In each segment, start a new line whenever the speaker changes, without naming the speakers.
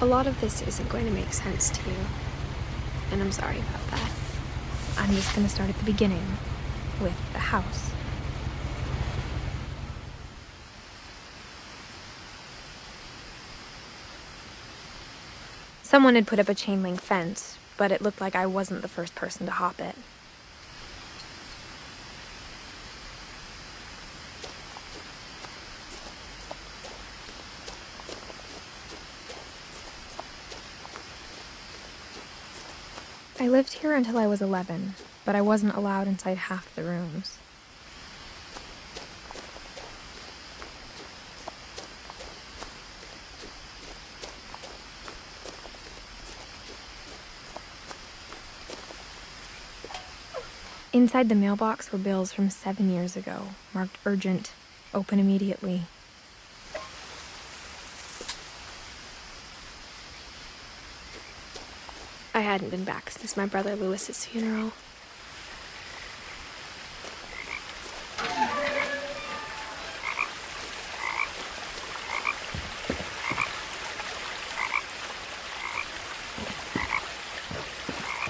A lot of this isn't going to make sense to you, and I'm sorry about that.
I'm just going to start at the beginning, with the house. Someone had put up a chain link fence, but it looked like I wasn't the first person to hop it. I lived here until I was 11, but I wasn't allowed inside half the rooms. Inside the mailbox were bills from 7 years ago, marked urgent, open immediately.
I hadn't been back since my brother Lewis's funeral.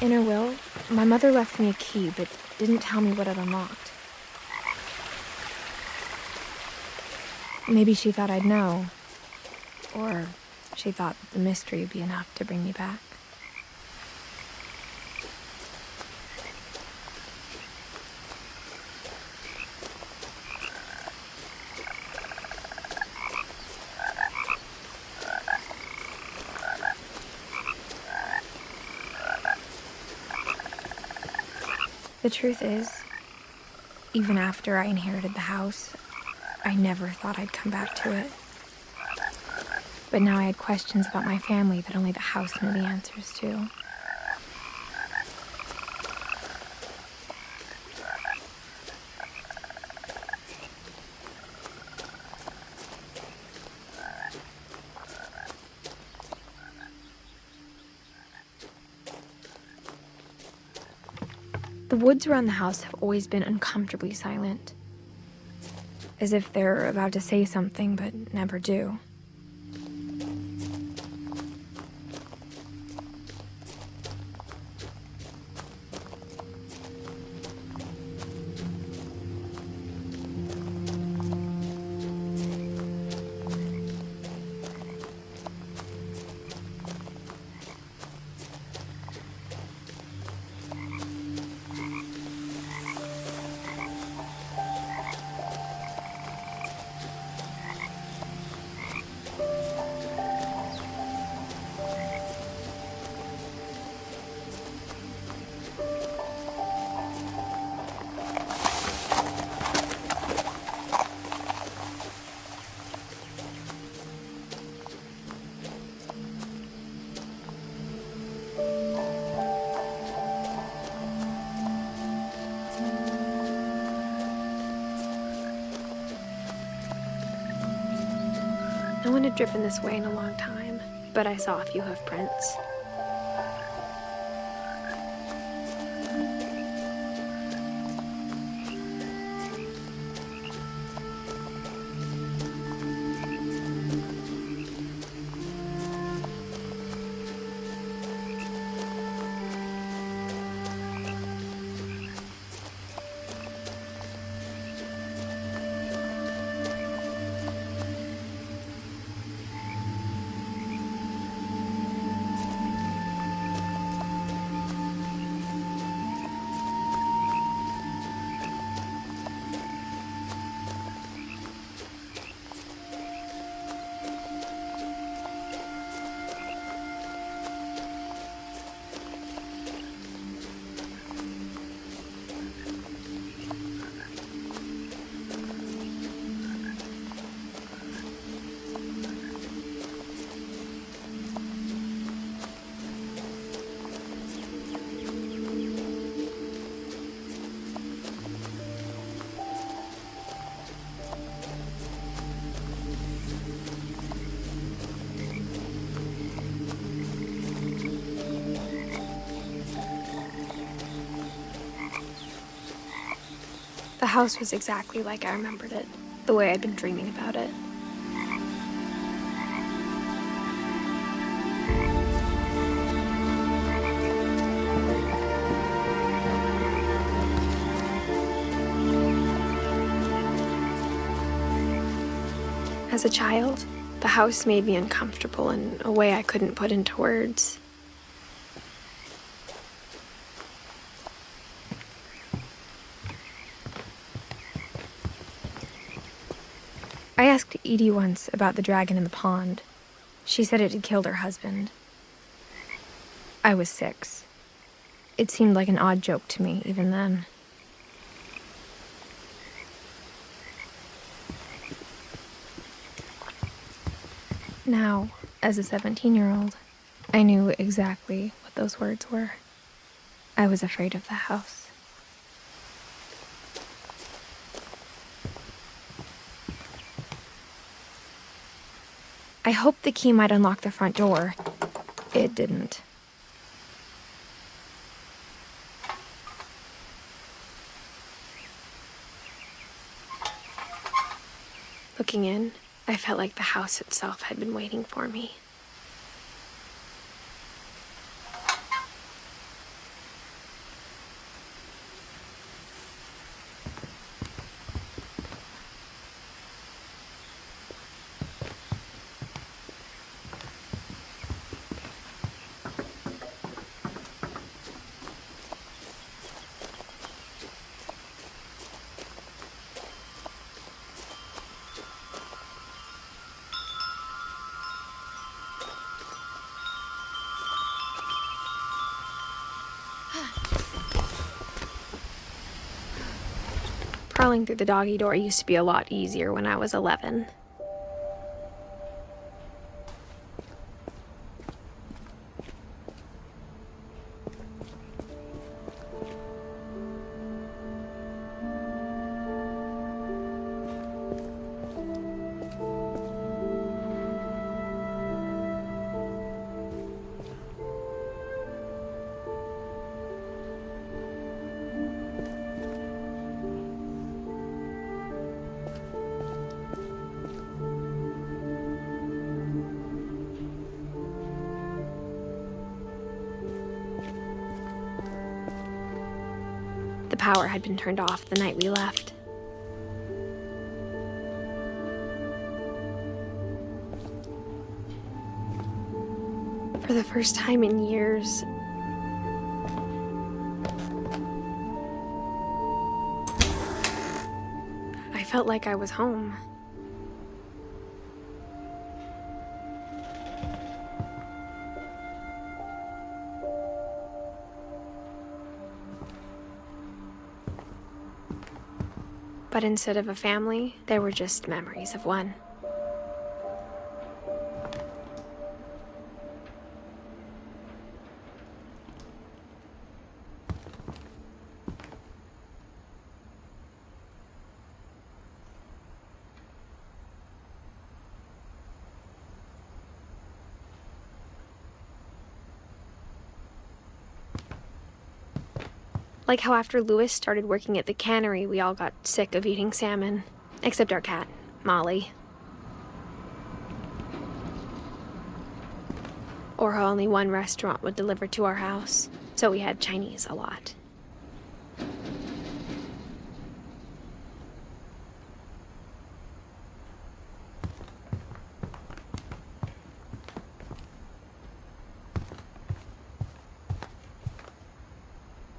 In her will, my mother left me a key, but didn't tell me what it unlocked. Maybe she thought I'd know, or she thought that the mystery would be enough to bring me back. The truth is, even after I inherited the house, I never thought I'd come back to it. But now I had questions about my family that only the house knew the answers to. The woods around the house have always been uncomfortably silent, as if they're about to say something but never do.
No one had driven this way in a long time, but I saw a few hoof prints. The house was exactly like I remembered it, the way I'd been dreaming about it. As a child, the house made me uncomfortable in a way I couldn't put into words.
I asked Edie once about the dragon in the pond. She said it had killed her husband. I was 6. It seemed like an odd joke to me even then. Now, as a 17-year-old, I knew exactly what those words were. I was afraid of the house. I hoped the key might unlock the front door. It didn't.
Looking in, I felt like the house itself had been waiting for me. Crawling through the doggy door used to be a lot easier when I was 11. The power had been turned off the night we left. For the first time in years, I felt like I was home. But instead of a family, there were just memories of one. Like how after Louis started working at the cannery, we all got sick of eating salmon. Except our cat, Molly. Or how only one restaurant would deliver to our house, so we had Chinese a lot.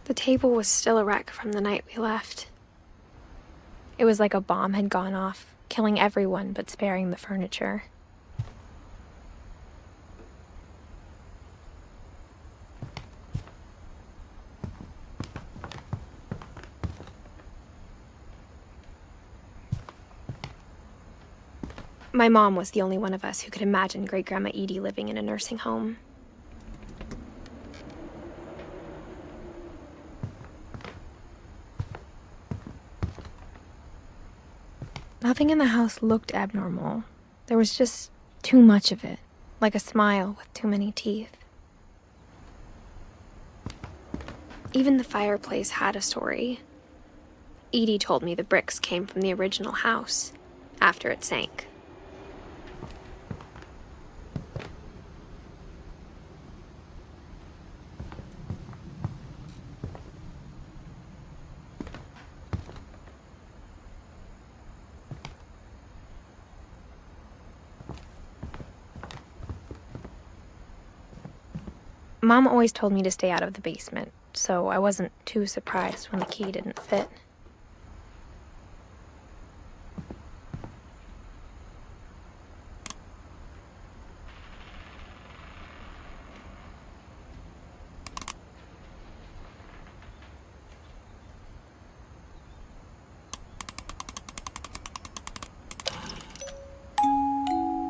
The table was still a wreck from the night we left. It was like a bomb had gone off, killing everyone but sparing the furniture. My mom was the only one of us who could imagine Great-Grandma Edie living in a nursing home. Nothing in the house looked abnormal. There was just too much of it, like a smile with too many teeth. Even the fireplace had a story. Edie told me the bricks came from the original house, after it sank. Mom always told me to stay out of the basement, so I wasn't too surprised when the key didn't fit.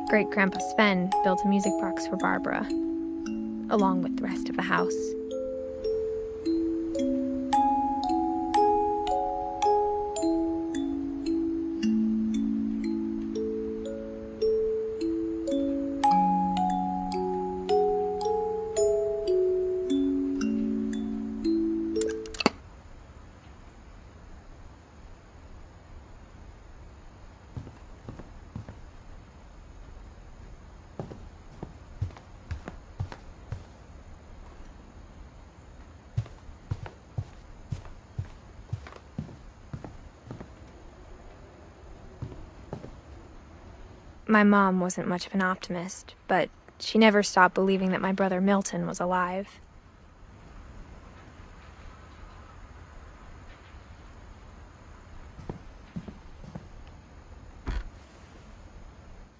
Great-Grandpa Sven built a music box for Barbara, along with the rest of the house. My mom wasn't much of an optimist, but she never stopped believing that my brother Milton was alive.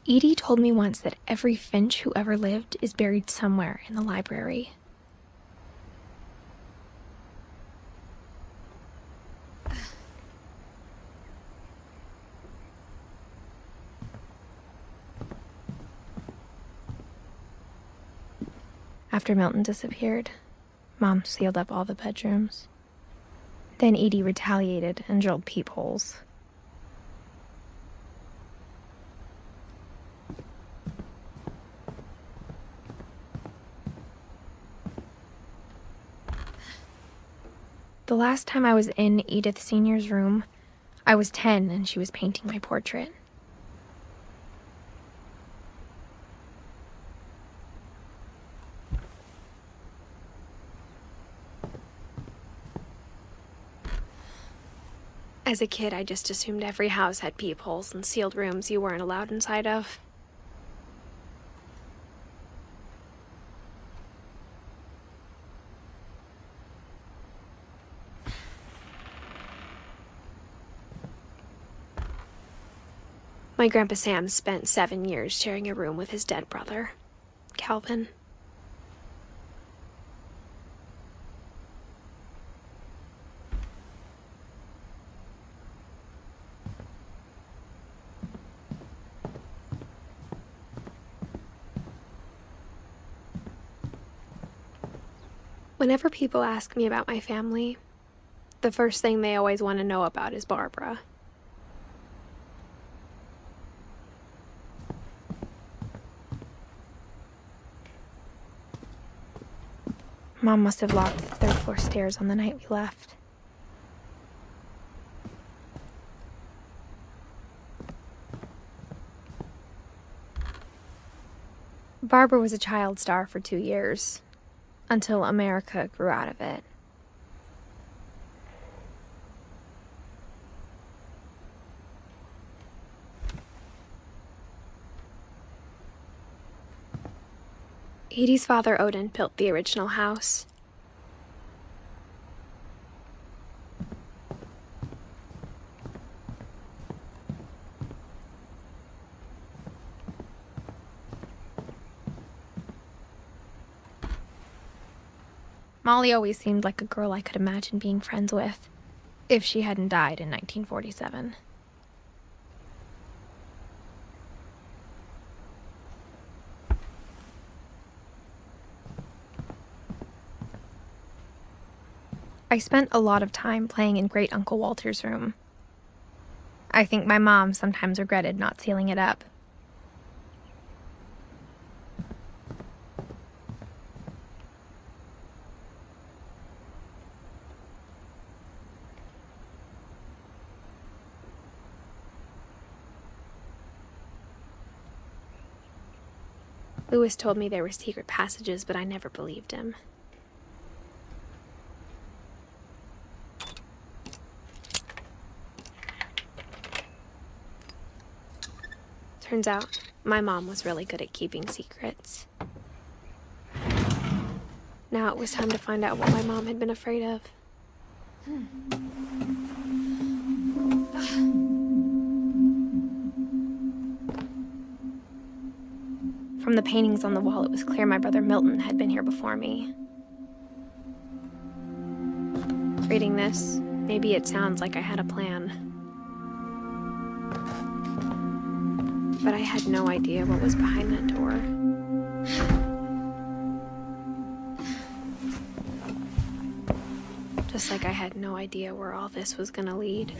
Edie told me once that every Finch who ever lived is buried somewhere in the library. After Milton disappeared, Mom sealed up all the bedrooms. Then Edie retaliated and drilled peepholes. The last time I was in Edith Sr.'s room, I was 10 and she was painting my portrait. As a kid, I just assumed every house had peepholes and sealed rooms you weren't allowed inside of. My Grandpa Sam spent 7 years sharing a room with his dead brother, Calvin. Whenever people ask me about my family, the first thing they always want to know about is Barbara. Mom must have locked the third floor stairs on the night we left. Barbara was a child star for 2 years, until America grew out of it. Edie's father, Odin, built the original house. Molly always seemed like a girl I could imagine being friends with, if she hadn't died in 1947. I spent a lot of time playing in Great Uncle Walter's room. I think my mom sometimes regretted not sealing it up. Lewis told me there were secret passages, but I never believed him. Turns out, my mom was really good at keeping secrets. Now it was time to find out what my mom had been afraid of. From the paintings on the wall, it was clear my brother Milton had been here before me. Reading this, maybe it sounds like I had a plan. But I had no idea what was behind that door. Just like I had no idea where all this was gonna lead.